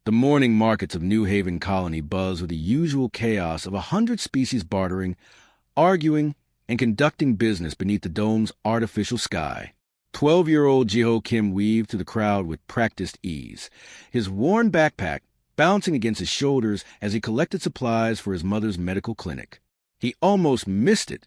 The morning markets of New Haven Colony buzzed with the usual chaos of 100 species bartering, arguing, and conducting business beneath the dome's artificial sky. 12-year-old Jiho Kim weaved through the crowd with practiced ease, his worn backpack bouncing against his shoulders as he collected supplies for his mother's medical clinic. He almost missed it,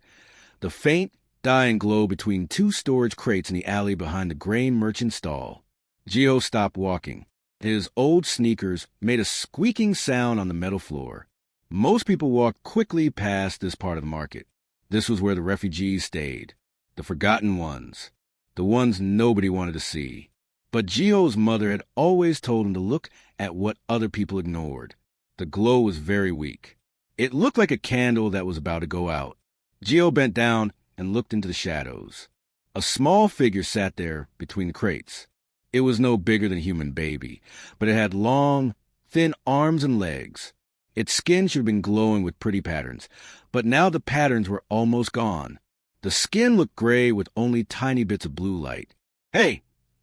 the faint, dying glow between two storage crates in the alley behind the grain merchant stall. Jiho stopped walking. His old sneakers made a squeaking sound on the metal floor. Most people walked quickly past this part of the market. This was where the refugees stayed, the forgotten ones, the ones nobody wanted to see. But Jiho's mother had always told him to look at what other people ignored. The glow was very weak. It looked like a candle that was about to go out. Jiho bent down and looked into the shadows. A small figure sat there between the crates. It was no bigger than a human baby, but it had long, thin arms and legs. Its skin should have been glowing with pretty patterns, but now the patterns were almost gone. The skin looked gray with only tiny bits of blue light. "Hey,"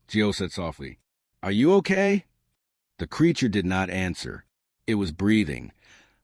Jiho said softly, "are you okay?" The creature did not answer. It was breathing,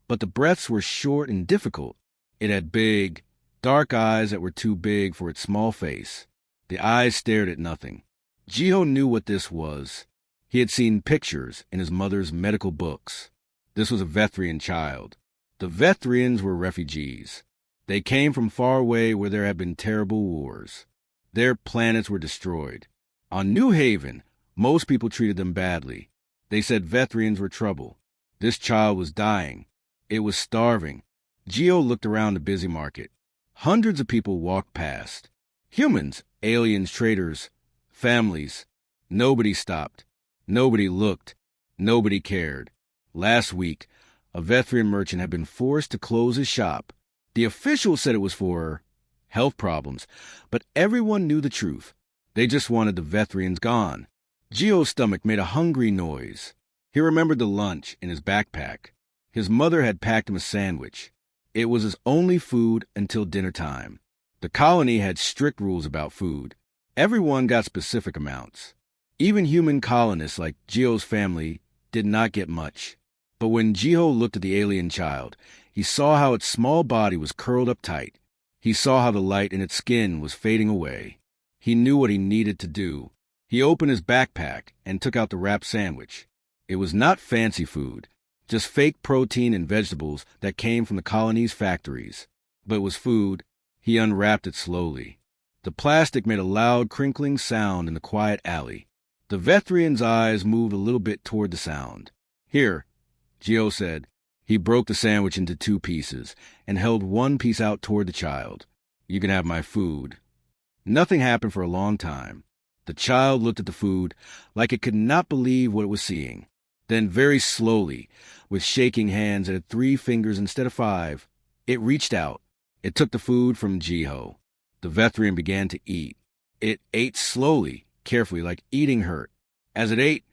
but the breaths were short and difficult. It had big, dark eyes that were too big for its small face. The eyes stared at nothing. Jiho knew what this was. He had seen pictures in his mother's medical books. This was a Vethrian child. The Vethrians were refugees. They came from far away where there had been terrible wars. Their planets were destroyed. On New Haven, most people treated them badly. They said Vethrians were trouble. This child was dying. It was starving. Jiho looked around the busy market. Hundreds of people walked past. Humans, aliens, traders, families. Nobody stopped. Nobody looked. Nobody cared. Last week, a Vethrian merchant had been forced to close his shop. The officials said it was for health problems, but everyone knew the truth. They just wanted the Vethrians gone. Jiho's stomach made a hungry noise. He remembered the lunch in his backpack. His mother had packed him a sandwich. It was his only food until dinner time. The colony had strict rules about food. Everyone got specific amounts. Even human colonists like Jiho's family did not get much. But when Jiho looked at the alien child, he saw how its small body was curled up tight. He saw how the light in its skin was fading away. He knew what he needed to do. He opened his backpack and took out the wrapped sandwich. It was not fancy food, just fake protein and vegetables that came from the colony's factories. But it was food. He unwrapped it slowly. The plastic made a loud crinkling sound in the quiet alley. The Vethrian's eyes moved a little bit toward the sound. "Here," Jiho said. He broke the sandwich into 2 pieces and held one piece out toward the child. "You can have my food." Nothing happened for a long time. The child looked at the food like it could not believe what it was seeing. Then very slowly, with shaking hands that had 3 fingers instead of 5, it reached out. It took the food from Jiho. The Vethrian began to eat. It ate slowly, carefully, like eating hurt. As it ate,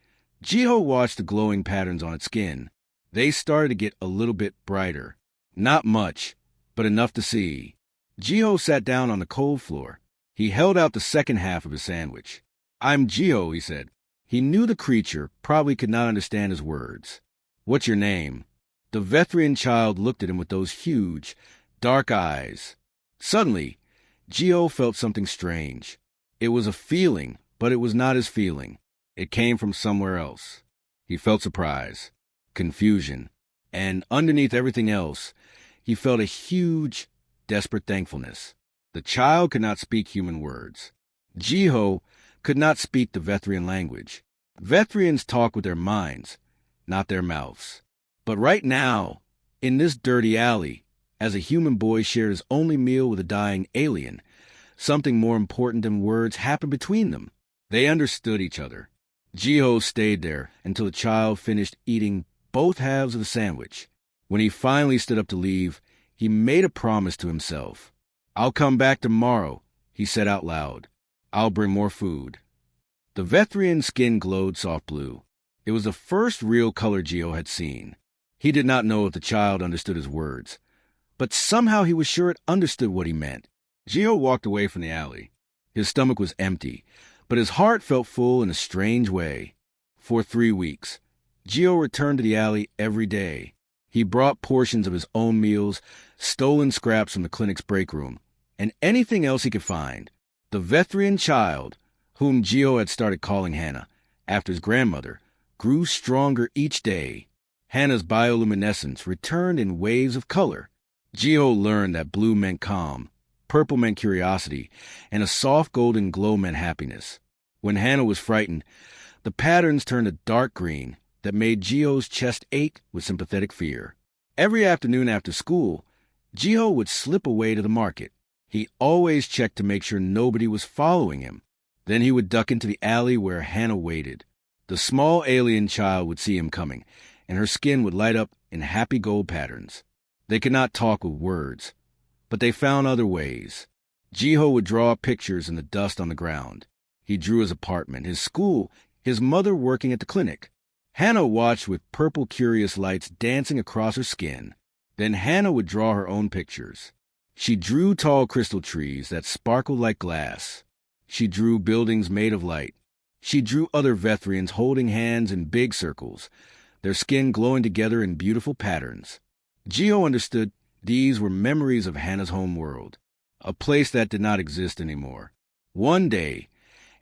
Jiho watched the glowing patterns on its skin. They started to get a little bit brighter. Not much, but enough to see. Jiho sat down on the cold floor. He held out the second half of his sandwich. "I'm Jiho," he said. He knew the creature probably could not understand his words. "What's your name?" The Vethrian child looked at him with those huge, dark eyes. Suddenly, Jiho felt something strange. It was a feeling, but it was not his feeling. It came from somewhere else. He felt surprise, confusion, and underneath everything else, he felt a huge, desperate thankfulness. The child could not speak human words. Jiho could not speak the Vethrian language. Vethrians talk with their minds, not their mouths. But right now, in this dirty alley, as a human boy shared his only meal with a dying alien, something more important than words happened between them. They understood each other. Jiho stayed there until the child finished eating both halves of the sandwich. When he finally stood up to leave, he made a promise to himself. "I'll come back tomorrow," he said out loud. "I'll bring more food." The Vethrian skin glowed soft blue. It was the first real color Jiho had seen. He did not know if the child understood his words, but somehow he was sure it understood what he meant. Jiho walked away from the alley. His stomach was empty, but his heart felt full in a strange way. For 3 weeks, Geo returned to the alley every day. He brought portions of his own meals, stolen scraps from the clinic's break room, and anything else he could find. The Vethrian child, whom Geo had started calling Hannah, after his grandmother, grew stronger each day. Hannah's bioluminescence returned in waves of color. Geo learned that blue meant calm, purple meant curiosity, and a soft golden glow meant happiness. When Hannah was frightened, the patterns turned to dark green that made Geo's chest ache with sympathetic fear. Every afternoon after school, Geo would slip away to the market. He always checked to make sure nobody was following him. Then he would duck into the alley where Hannah waited. The small alien child would see him coming, and her skin would light up in happy gold patterns. They could not talk with words, but they found other ways. Geo would draw pictures in the dust on the ground. He drew his apartment, his school, his mother working at the clinic. Hannah watched with purple curious lights dancing across her skin. Then Hannah would draw her own pictures. She drew tall crystal trees that sparkled like glass. She drew buildings made of light. She drew other Vethrians holding hands in big circles, their skin glowing together in beautiful patterns. Geo understood these were memories of Hannah's home world, a place that did not exist anymore. One day,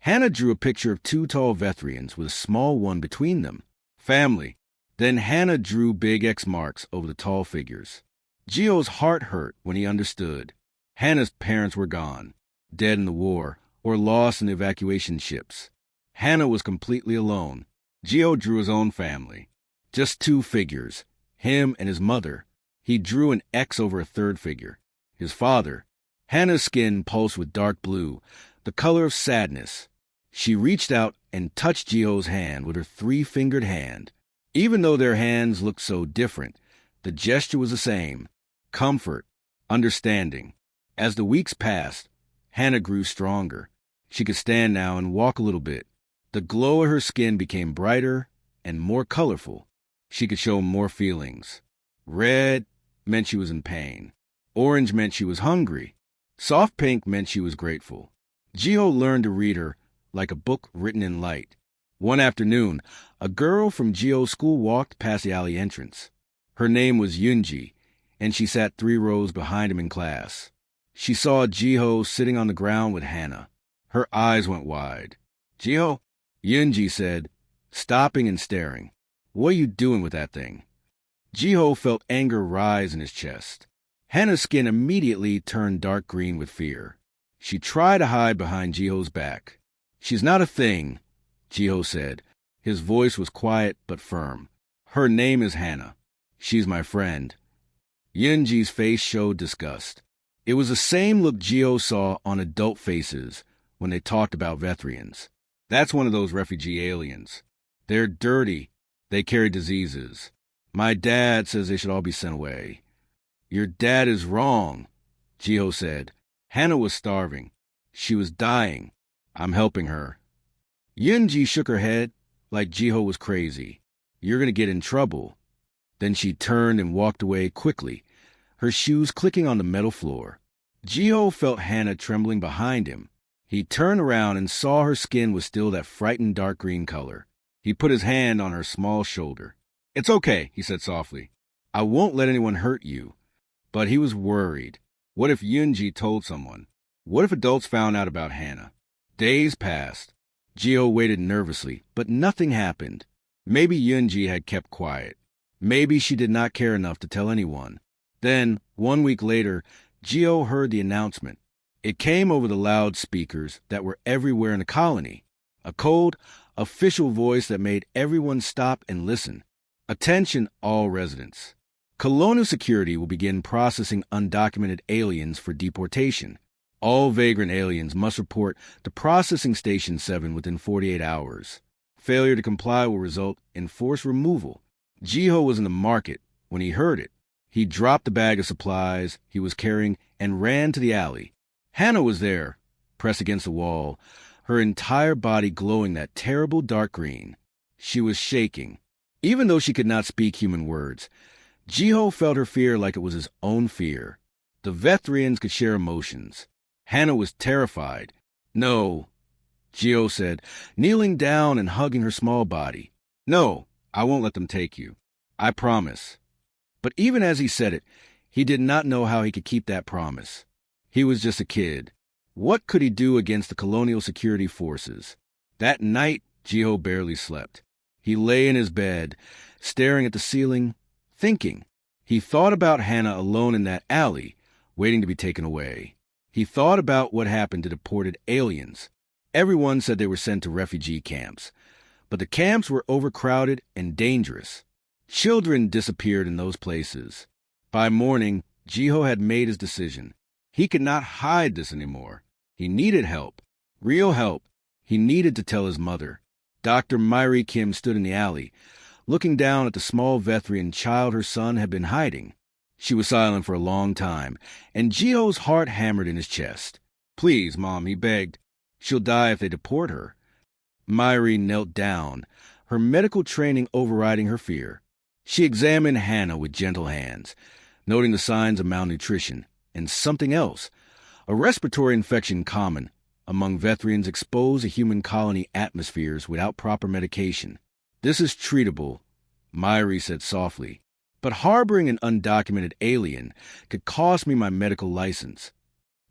Hannah drew a picture of two tall Vethrians with a small one between them. Family. Then Hannah drew big X marks over the tall figures. Geo's heart hurt when he understood. Hannah's parents were gone, dead in the war, or lost in the evacuation ships. Hannah was completely alone. Geo drew his own family. Just two figures, him and his mother. He drew an X over a third figure, his father. Hannah's skin pulsed with dark blue, the color of sadness. She reached out and touched Geo's hand with her three-fingered hand. Even though their hands looked so different, the gesture was the same. Comfort, understanding. As the weeks passed, Hannah grew stronger. She could stand now and walk a little bit. The glow of her skin became brighter and more colorful. She could show more feelings. Red meant she was in pain. Orange meant she was hungry. Soft pink meant she was grateful. Geo learned to read her like a book written in light. One afternoon, a girl from Geo's school walked past the alley entrance. Her name was Yunji, and she sat 3 rows behind him in class. She saw Geo sitting on the ground with Hannah. Her eyes went wide. "Geo?" Yunji said, stopping and staring. "What are you doing with that thing?" Geo felt anger rise in his chest. Hannah's skin immediately turned dark green with fear. She tried to hide behind Geo's back. "She's not a thing," Geo said. His voice was quiet but firm. "Her name is Hannah. She's my friend." Yunji's face showed disgust. It was the same look Geo saw on adult faces when they talked about Vethrians. "That's one of those refugee aliens. They're dirty. They carry diseases. My dad says they should all be sent away." "Your dad is wrong," Geo said. "Hannah was starving. She was dying. I'm helping her." Yunji shook her head like Geo was crazy. "You're going to get in trouble." Then she turned and walked away quickly, her shoes clicking on the metal floor. Geo felt Hannah trembling behind him. He turned around and saw her skin was still that frightened dark green color. He put his hand on her small shoulder. "It's okay," he said softly. "I won't let anyone hurt you." But he was worried. What if Yunji told someone? What if adults found out about Hannah? Days passed. Geo waited nervously, but nothing happened. Maybe Yunji had kept quiet. Maybe she did not care enough to tell anyone. Then, 1 week later, Geo heard the announcement. It came over the loudspeakers that were everywhere in the colony. A cold, official voice that made everyone stop and listen. "Attention, all residents. Colonial Security will begin processing undocumented aliens for deportation. All vagrant aliens must report to Processing Station 7 within 48 hours. Failure to comply will result in forced removal." Geo was in the market when he heard it. He dropped the bag of supplies he was carrying and ran to the alley. Hannah was there, pressed against the wall, her entire body glowing that terrible dark green. She was shaking. Even though she could not speak human words, Geo felt her fear like it was his own fear. The Vethrians could share emotions. Hannah was terrified. "No," Geo said, kneeling down and hugging her small body. "No, I won't let them take you. I promise. But even as he said it, he did not know how he could keep that promise. He was just a kid. What could he do against the colonial security forces? That night, Jiho barely slept. He lay in his bed, staring at the ceiling, thinking. He thought about Hannah alone in that alley, waiting to be taken away. He thought about what happened to deported aliens. Everyone said they were sent to refugee camps, but the camps were overcrowded and dangerous. Children disappeared in those places. By morning, Jiho had made his decision. He could not hide this anymore. He needed help, real help. He needed to tell his mother. Dr. Myri Kim stood in the alley, looking down at the small Vethrian child her son had been hiding. She was silent for a long time, and Jiho's heart hammered in his chest. "Please, Mom," he begged. "She'll die if they deport her." Myri knelt down, her medical training overriding her fear. She examined Hannah with gentle hands, noting the signs of malnutrition, and something else, a respiratory infection common among Vethrians exposed to human colony atmospheres without proper medication. "This is treatable," Myri said softly, "but harboring an undocumented alien could cost me my medical license."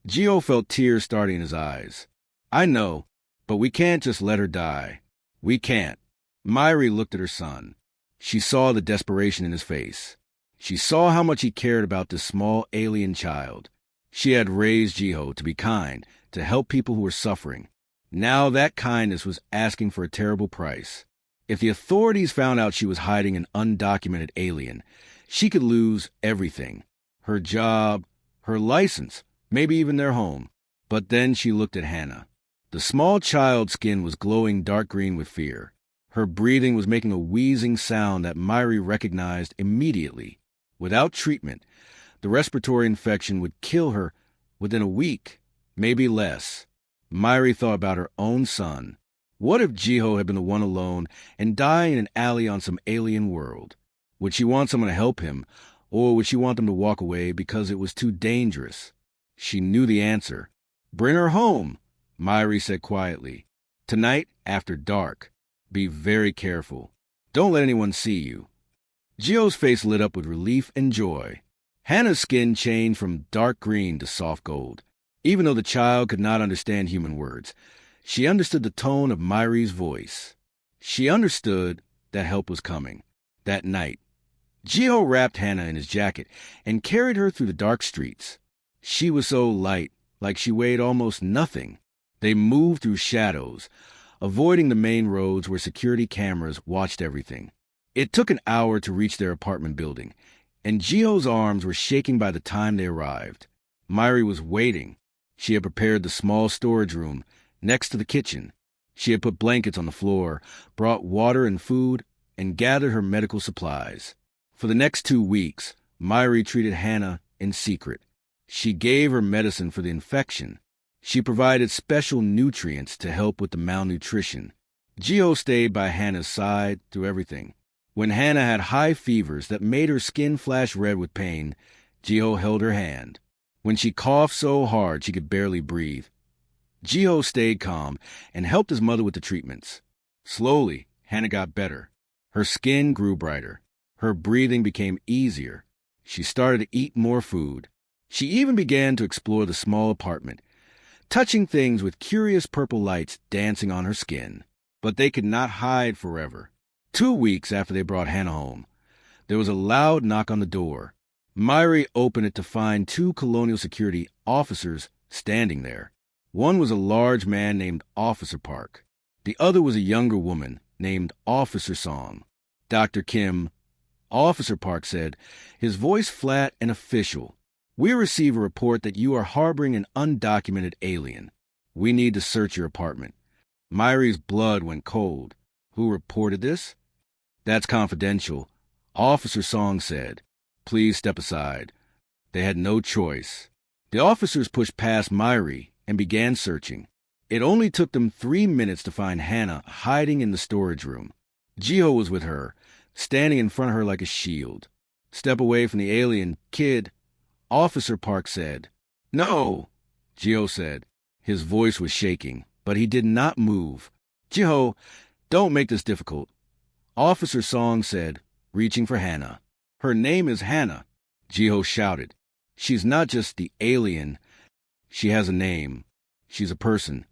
Gio felt tears starting in his eyes. "I know, but we can't just let her die. We can't." Myri looked at her son. She saw the desperation in his face. She saw how much he cared about this small alien child. She had raised Jiho to be kind, to help people who were suffering. Now that kindness was asking for a terrible price. If the authorities found out she was hiding an undocumented alien, she could lose everything. Her job, her license, maybe even their home. But then she looked at Hannah. The small child's skin was glowing dark green with fear. Her breathing was making a wheezing sound that Myri recognized immediately. Without treatment, the respiratory infection would kill her within a week, maybe less. Myri thought about her own son. What if Jiho had been the one alone and died in an alley on some alien world? Would she want someone to help him, or would she want them to walk away because it was too dangerous? She knew the answer. "Bring her home," Myri said quietly. "Tonight, after dark. Be very careful. Don't let anyone see you." Gio's face lit up with relief and joy. Hannah's skin changed from dark green to soft gold. Even though the child could not understand human words, she understood the tone of Myri's voice. She understood that help was coming. That night, Gio wrapped Hannah in his jacket and carried her through the dark streets. She was so light, like she weighed almost nothing. They moved through shadows, avoiding the main roads where security cameras watched everything. It took an hour to reach their apartment building, and Gio's arms were shaking by the time they arrived. Myri was waiting. She had prepared the small storage room next to the kitchen. She had put blankets on the floor, brought water and food, and gathered her medical supplies. For the next 2 weeks, Myri treated Hannah in secret. She gave her medicine for the infection. She provided special nutrients to help with the malnutrition. Gio stayed by Hannah's side through everything. When Hannah had high fevers that made her skin flash red with pain, Gio held her hand. When she coughed so hard she could barely breathe, Gio stayed calm and helped his mother with the treatments. Slowly, Hannah got better. Her skin grew brighter. Her breathing became easier. She started to eat more food. She even began to explore the small apartment, touching things with curious purple lights dancing on her skin. But they could not hide forever. 2 weeks after they brought Hannah home, there was a loud knock on the door. Myri opened it to find 2 colonial security officers standing there. One was a large man named Officer Park. The other was a younger woman named Officer Song. "Dr. Kim," Officer Park said, his voice flat and official, "we receive a report that you are harboring an undocumented alien. We need to search your apartment." Myri's blood went cold. "Who reported this?" "That's confidential," Officer Song said. "Please step aside." They had no choice. The officers pushed past Myri and began searching. It only took them 3 minutes to find Hannah hiding in the storage room. Gio was with her, standing in front of her like a shield. "Step away from the alien, kid," Officer Park said. "No," Gio said. His voice was shaking, but he did not move. "Gio, don't make this difficult." Officer Song said, reaching for Hannah. Her name is Hannah, Jiho shouted. She's not just the alien. She has a name. She's a person.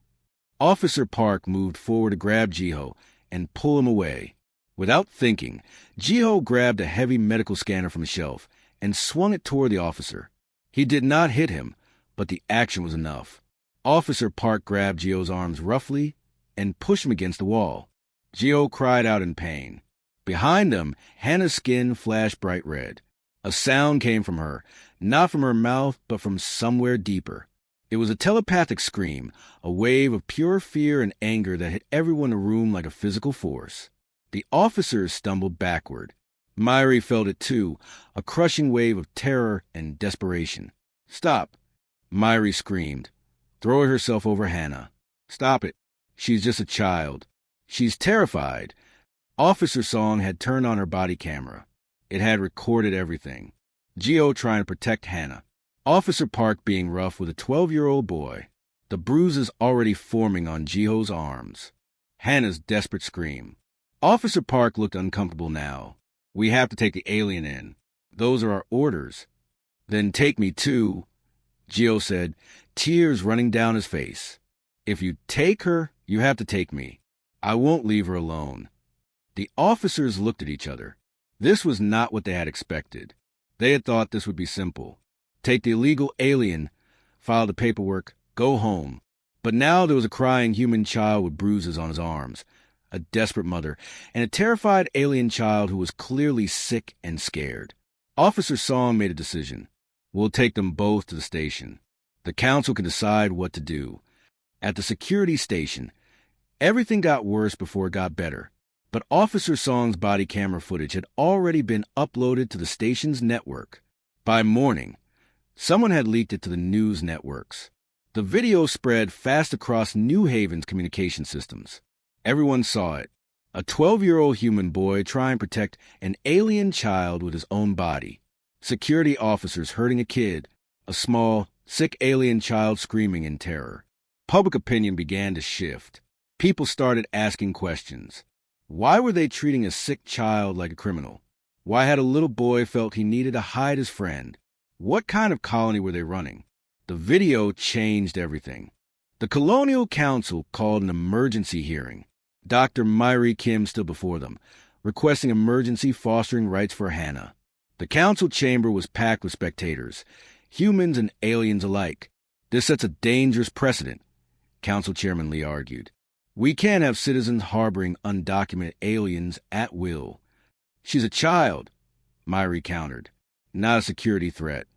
Officer Park moved forward to grab Jiho and pull him away. Without thinking, Jiho grabbed a heavy medical scanner from a shelf and swung it toward the officer. He did not hit him, but the action was enough. Officer Park grabbed Jiho's arms roughly and pushed him against the wall. Jiho cried out in pain. Behind them, Hannah's skin flashed bright red. A sound came from her, not from her mouth, but from somewhere deeper. It was a telepathic scream, a wave of pure fear and anger that hit everyone in the room like a physical force. The officers stumbled backward. Myri felt it too, a crushing wave of terror and desperation. Stop, Myri screamed, throwing herself over Hannah. Stop it. She's just a child. She's terrified. Officer Song had turned on her body camera. It had recorded everything. Jiho trying to protect Hannah. Officer Park being rough with a 12-year-old boy. The bruises already forming on Jiho's arms. Hannah's desperate scream. Officer Park looked uncomfortable now. We have to take the alien in. Those are our orders. Then take me too, Jiho said, tears running down his face. If you take her, you have to take me. I won't leave her alone. The officers looked at each other. This was not what they had expected. They had thought this would be simple. Take the illegal alien, file the paperwork, go home. But now there was a crying human child with bruises on his arms, a desperate mother, and a terrified alien child who was clearly sick and scared. Officer Song made a decision. We'll take them both to the station. The council can decide what to do. At the security station, everything got worse before it got better. But Officer Song's body camera footage had already been uploaded to the station's network. By morning, someone had leaked it to the news networks. The video spread fast across New Haven's communication systems. Everyone saw it. A 12-year-old human boy trying to protect an alien child with his own body. Security officers hurting a kid, a small, sick alien child screaming in terror. Public opinion began to shift. People started asking questions. Why were they treating a sick child like a criminal? Why had a little boy felt he needed to hide his friend? What kind of colony were they running? The video changed everything. The Colonial Council called an emergency hearing. Dr. Myri Kim stood before them, requesting emergency fostering rights for Hannah. The council chamber was packed with spectators, humans and aliens alike. This sets a dangerous precedent, Council Chairman Lee argued. We can't have citizens harboring undocumented aliens at will. She's a child, Myri countered, not a security threat.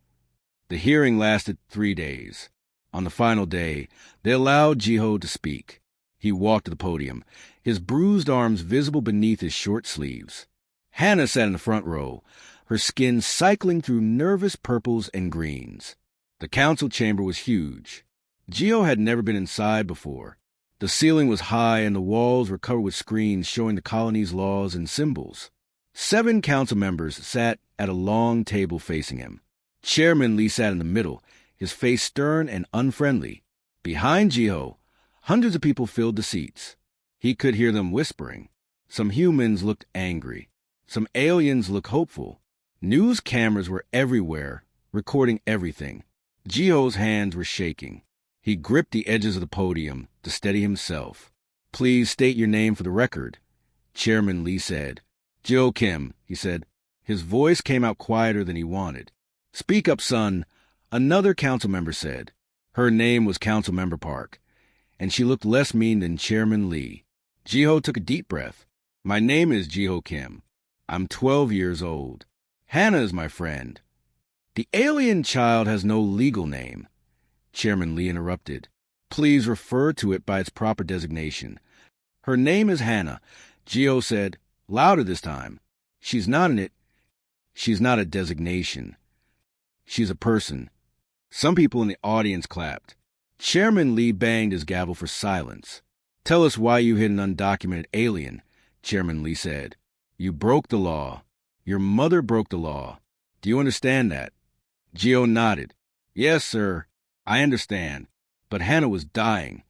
The hearing lasted 3 days. On the final day, they allowed Jiho to speak. He walked to the podium, his bruised arms visible beneath his short sleeves. Hannah sat in the front row, her skin cycling through nervous purples and greens. The council chamber was huge. Jiho had never been inside before. The ceiling was high and the walls were covered with screens showing the colony's laws and symbols. 7 council members sat at a long table facing him. Chairman Lee sat in the middle, his face stern and unfriendly. Behind Jiho, hundreds of people filled the seats. He could hear them whispering. Some humans looked angry. Some aliens looked hopeful. News cameras were everywhere, recording everything. Jiho's hands were shaking. He gripped the edges of the podium to steady himself. Please state your name for the record, Chairman Lee said. Jiho Kim, he said. His voice came out quieter than he wanted. Speak up, son, another council member said. Her name was Councilmember Park, and she looked less mean than Chairman Lee. Jiho took a deep breath. My name is Jiho Kim. I'm 12 years old. Hannah is my friend. The alien child has no legal name, Chairman Lee interrupted. Please refer to it by its proper designation. Her name is Hannah, Jiho said, louder this time. She's not a designation. She's a person. Some people in the audience clapped. Chairman Lee banged his gavel for silence. Tell us why you hid an undocumented alien, Chairman Lee said. You broke the law. Your mother broke the law. Do you understand that? Jiho nodded. Yes, sir. I understand. But Hannah was dying.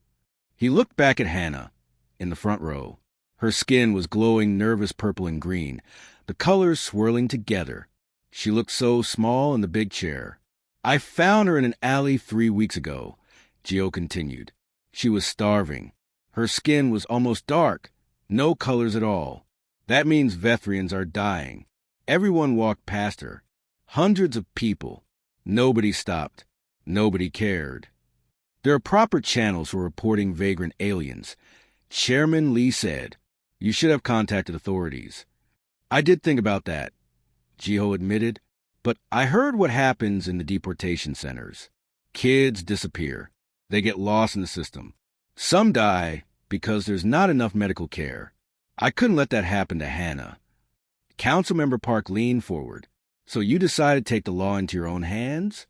He looked back at Hannah, in the front row. Her skin was glowing nervous purple and green, the colors swirling together. She looked so small in the big chair. I found her in an alley 3 weeks ago, Gio continued. She was starving. Her skin was almost dark, no colors at all. That means Vethrians are dying. Everyone walked past her. Hundreds of people. Nobody stopped. Nobody cared. There are proper channels for reporting vagrant aliens. Chairman Lee said, "You should have contacted authorities." I did think about that, Jiho admitted, but I heard what happens in the deportation centers. Kids disappear. They get lost in the system. Some die because there's not enough medical care. I couldn't let that happen to Hannah. Councilmember Park leaned forward. "So you decided to take the law into your own hands?"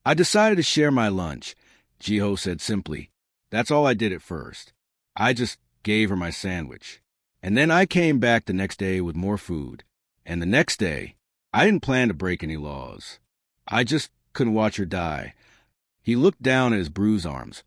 "I decided to share my lunch," Jiho said simply. "That's all I did at first. I just gave her my sandwich. And then I came back the next day with more food. And the next day, I didn't plan to break any laws. I just couldn't watch her die." He looked down at his bruised arms,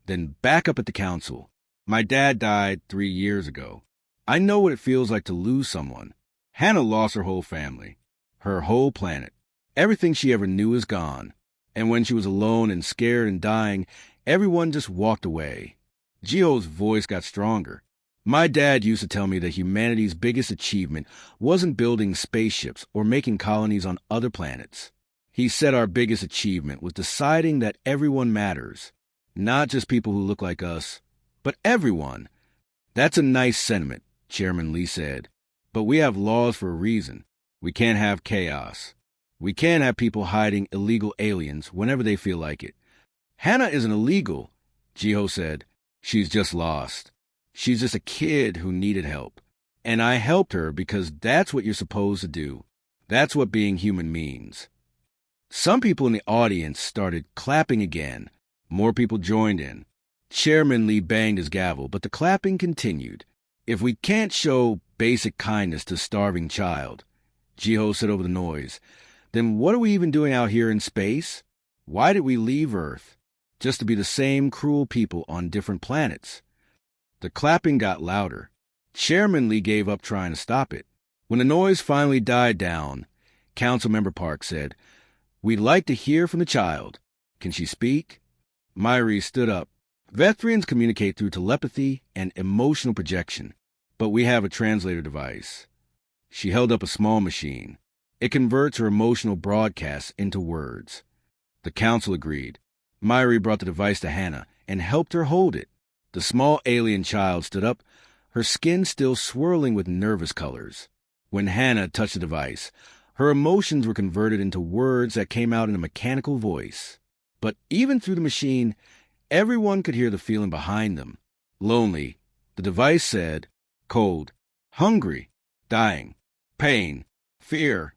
then back up at the council. "My dad died 3 years ago. I know what it feels like to lose someone. Hannah lost her whole family, her whole planet. Everything she ever knew is gone. And when she was alone and scared and dying, everyone just walked away." Jiho's voice got stronger. "My dad used to tell me that humanity's biggest achievement wasn't building spaceships or making colonies on other planets. He said our biggest achievement was deciding that everyone matters. Not just people who look like us, but everyone." "That's a nice sentiment," Chairman Lee said. "But we have laws for a reason. We can't have chaos. We can't have people hiding illegal aliens whenever they feel like it." "Hannah isn't illegal," Jiho said. "She's just lost. She's just a kid who needed help. And I helped her because that's what you're supposed to do. That's what being human means." Some people in the audience started clapping again. More people joined in. Chairman Lee banged his gavel, but the clapping continued. "If we can't show basic kindness to a starving child," Jiho said over the noise, "then what are we even doing out here in space? Why did we leave Earth? Just to be the same cruel people on different planets." The clapping got louder. Chairman Lee gave up trying to stop it. When the noise finally died down, Councilmember Park said, "We'd like to hear from the child. Can she speak?" Myri stood up. "Vethrians communicate through telepathy and emotional projection, but we have a translator device." She held up a small machine. "It converts her emotional broadcasts into words." The council agreed. Myri brought the device to Hannah and helped her hold it. The small alien child stood up, her skin still swirling with nervous colors. When Hannah touched the device, her emotions were converted into words that came out in a mechanical voice. But even through the machine, everyone could hear the feeling behind them. Lonely, the device said, cold, hungry, dying, pain, fear.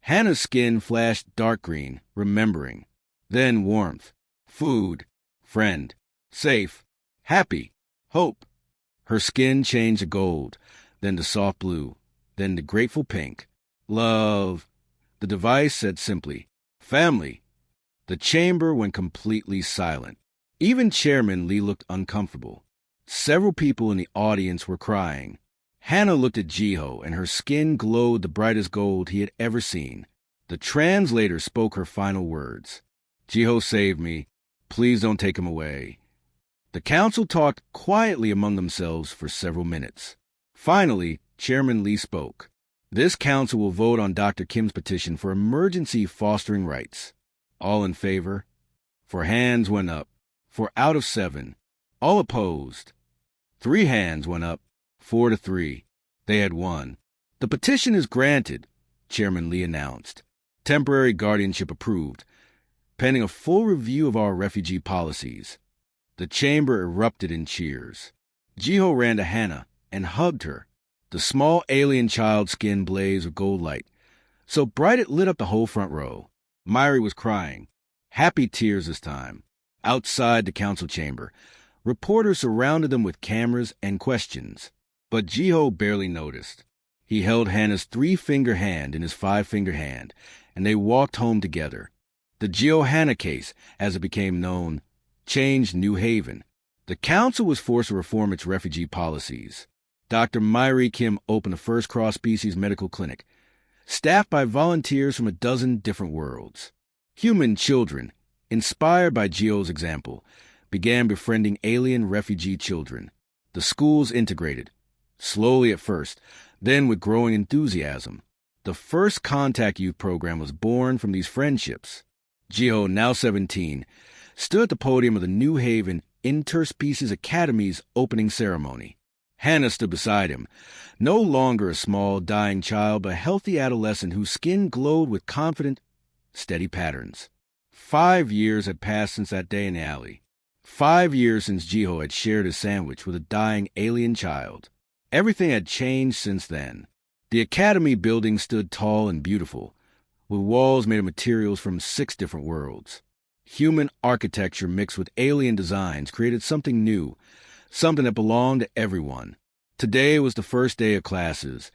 Hannah's skin flashed dark green, remembering. Then warmth, food, friend, safe, happy, hope. Her skin changed to gold, then to soft blue, then to grateful pink. Love. The device said simply, family. The chamber went completely silent. Even Chairman Lee looked uncomfortable. Several people in the audience were crying. Hannah looked at Jiho, and her skin glowed the brightest gold he had ever seen. The translator spoke her final words. "Jiho saved me. Please don't take him away." The council talked quietly among themselves for several minutes. Finally, Chairman Lee spoke. "This council will vote on Dr. Kim's petition for emergency fostering rights. All in favor?" 4 hands went up. 4 out of 7. All opposed. 3 hands went up. 4 to 3. They had won. "The petition is granted," Chairman Lee announced. "Temporary guardianship approved, pending a full review of our refugee policies." The chamber erupted in cheers. Jiho ran to Hannah and hugged her. The small alien child's skin blazed with gold light, so bright it lit up the whole front row. Myri was crying, happy tears this time. Outside the council chamber, reporters surrounded them with cameras and questions. But Jiho barely noticed. He held Hannah's 3-finger hand in his 5-finger hand, and they walked home together. The Jiho-Hannah case, as it became known, changed New Haven. The council was forced to reform its refugee policies. Dr. Myri Kim opened the first cross-species medical clinic, staffed by volunteers from a dozen different worlds. Human children, inspired by Gio's example, began befriending alien refugee children. The schools integrated, slowly at first, then with growing enthusiasm. The first Contact Youth program was born from these friendships. Gio, now 17, stood at the podium of the New Haven Interspecies Academy's opening ceremony. Hannah stood beside him, no longer a small, dying child, but a healthy adolescent whose skin glowed with confident, steady patterns. 5 years had passed since that day in the alley. 5 years since Gio had shared his sandwich with a dying alien child. Everything had changed since then. The academy building stood tall and beautiful, with walls made of materials from 6 different worlds. Human architecture mixed with alien designs created something new, something that belonged to everyone. Today was the first day of classes,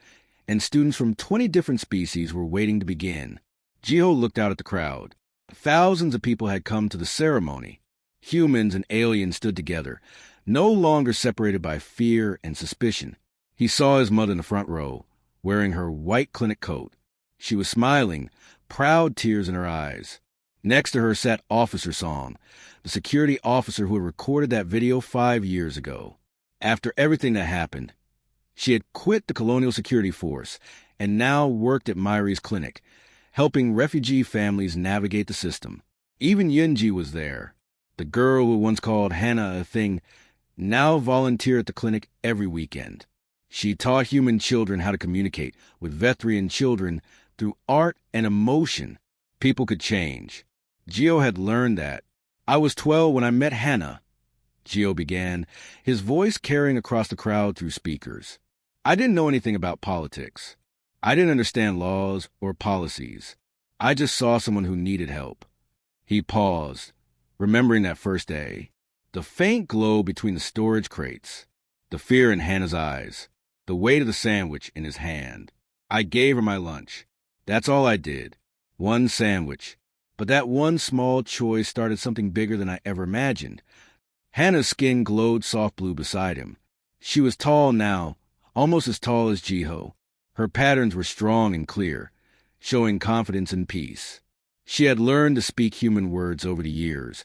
and students from 20 different species were waiting to begin. Gio looked out at the crowd. Thousands of people had come to the ceremony. Humans and aliens stood together, no longer separated by fear and suspicion. He saw his mother in the front row, wearing her white clinic coat. She was smiling, proud tears in her eyes. Next to her sat Officer Song, the security officer who had recorded that video 5 years ago. After everything that happened, she had quit the Colonial Security Force and now worked at Myri's clinic, helping refugee families navigate the system. Even Yunji was there. The girl who once called Hannah a thing now volunteered at the clinic every weekend. She taught human children how to communicate with Vethrian children through art and emotion. People could change. Gio had learned that. I was 12 when I met Hannah, Gio began, his voice carrying across the crowd through speakers. I didn't know anything about politics. I didn't understand laws or policies. I just saw someone who needed help. He paused, remembering that first day. The faint glow between the storage crates, the fear in Hannah's eyes, the weight of the sandwich in his hand. I gave her my lunch. That's all I did. One sandwich. But that one small choice started something bigger than I ever imagined. Hannah's skin glowed soft blue beside him. She was tall now, almost as tall as Gio. Her patterns were strong and clear, showing confidence and peace. She had learned to speak human words over the years,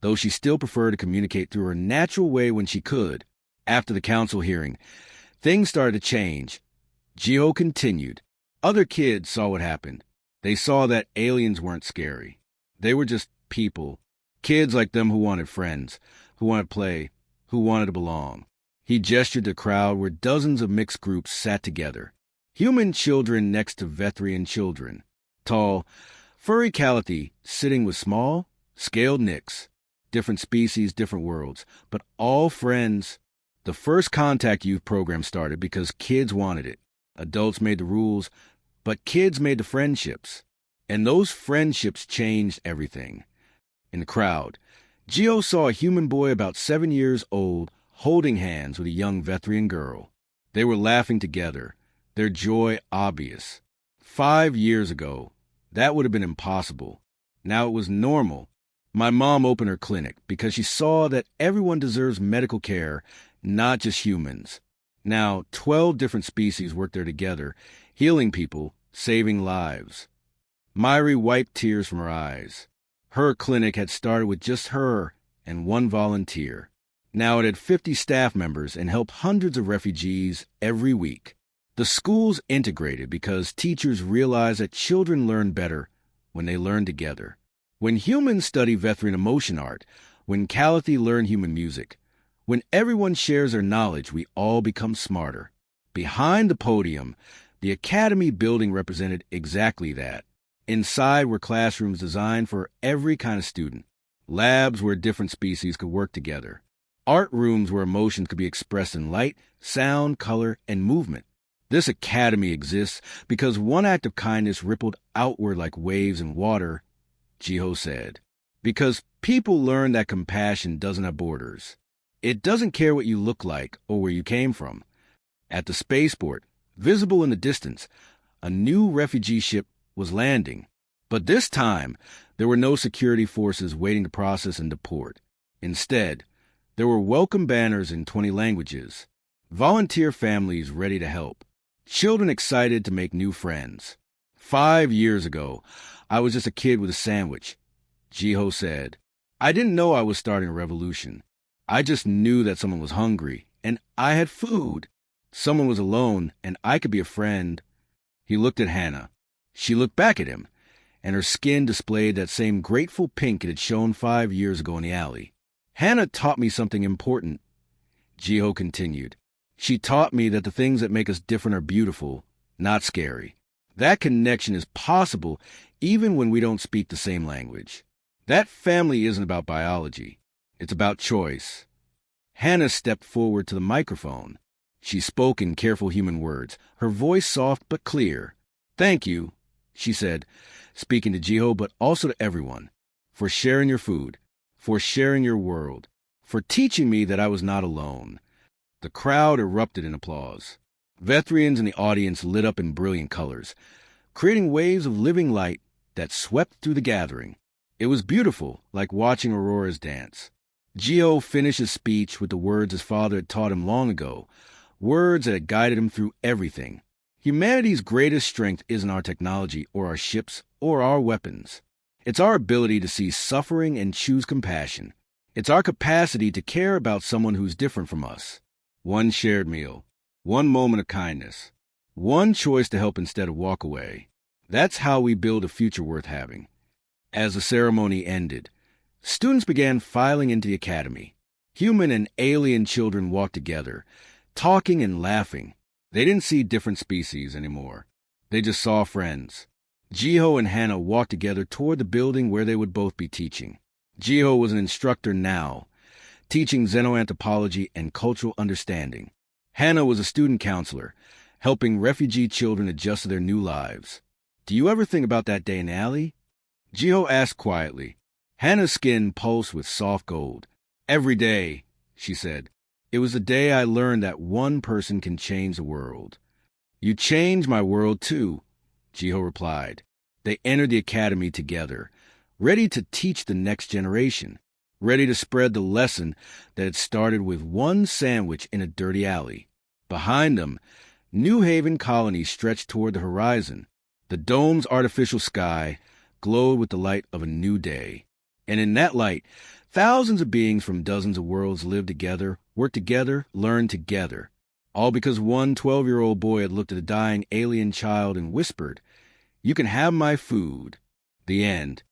though she still preferred to communicate through her natural way when she could. After the council hearing, things started to change. Gio continued. Other kids saw what happened. They saw that aliens weren't scary. They were just people. Kids like them who wanted friends, who wanted to play, who wanted to belong. He gestured to the crowd where dozens of mixed groups sat together. Human children next to Vethrian children. Tall, furry Calathi sitting with small, scaled Nyx. Different species, different worlds, but all friends. The first Contact Youth program started because kids wanted it. Adults made the rules, but kids made the friendships. And those friendships changed everything. In the crowd, Gio saw a human boy about 7 years old holding hands with a young Vethrian girl. They were laughing together, their joy obvious. 5 years ago, that would have been impossible. Now it was normal. My mom opened her clinic because she saw that everyone deserves medical care, not just humans. Now, 12 different species work there together, healing people, saving lives. Myri wiped tears from her eyes. Her clinic had started with just her and one volunteer. Now it had 50 staff members and helped hundreds of refugees every week. The schools integrated because teachers realized that children learn better when they learn together. When humans study Vethrian emotion art, when Calathi learn human music, when everyone shares their knowledge, we all become smarter. Behind the podium, the academy building represented exactly that. Inside were classrooms designed for every kind of student, labs where different species could work together, art rooms where emotions could be expressed in light, sound, color, and movement. This academy exists because one act of kindness rippled outward like waves in water, Gio said. Because people learn that compassion doesn't have borders. It doesn't care what you look like or where you came from. At the spaceport, visible in the distance, a new refugee ship was landing. But this time, there were no security forces waiting to process and deport. Instead, there were welcome banners in 20 languages. Volunteer families ready to help. Children excited to make new friends. 5 years ago, I was just a kid with a sandwich. Jiho said, I didn't know I was starting a revolution. I just knew that someone was hungry, and I had food. Someone was alone, and I could be a friend. He looked at Hannah. She looked back at him, and her skin displayed that same grateful pink it had shown 5 years ago in the alley. Hannah taught me something important, Jiho continued. She taught me that the things that make us different are beautiful, not scary. That connection is possible even when we don't speak the same language. That family isn't about biology. It's about choice. Hannah stepped forward to the microphone. She spoke in careful human words, her voice soft but clear. Thank you, she said, speaking to Jiho but also to everyone, for sharing your food, for sharing your world, for teaching me that I was not alone. The crowd erupted in applause. Vethrians in the audience lit up in brilliant colors, creating waves of living light that swept through the gathering. It was beautiful, like watching Aurora's dance. Jiho finished his speech with the words his father had taught him long ago, words that had guided him through everything. Humanity's greatest strength isn't our technology or our ships or our weapons. It's our ability to see suffering and choose compassion. It's our capacity to care about someone who's different from us. One shared meal, one moment of kindness, one choice to help instead of walk away. That's how we build a future worth having. As the ceremony ended, students began filing into the academy. Human and alien children walked together, talking and laughing. They didn't see different species anymore. They just saw friends. Jiho and Hannah walked together toward the building where they would both be teaching. Jiho was an instructor now, teaching xenoanthropology and cultural understanding. Hannah was a student counselor, helping refugee children adjust to their new lives. Do you ever think about that day in the alley? Jiho asked quietly. Hannah's skin pulsed with soft gold. Every day, she said. It was the day I learned that one person can change the world. You changed my world too, Jiho replied. They entered the academy together, ready to teach the next generation, ready to spread the lesson that had started with one sandwich in a dirty alley. Behind them, New Haven Colony stretched toward the horizon. The dome's artificial sky glowed with the light of a new day. And in that light, thousands of beings from dozens of worlds lived together, worked together, learned together. All because one 12-year-old boy had looked at a dying alien child and whispered, "You can have my food." The end.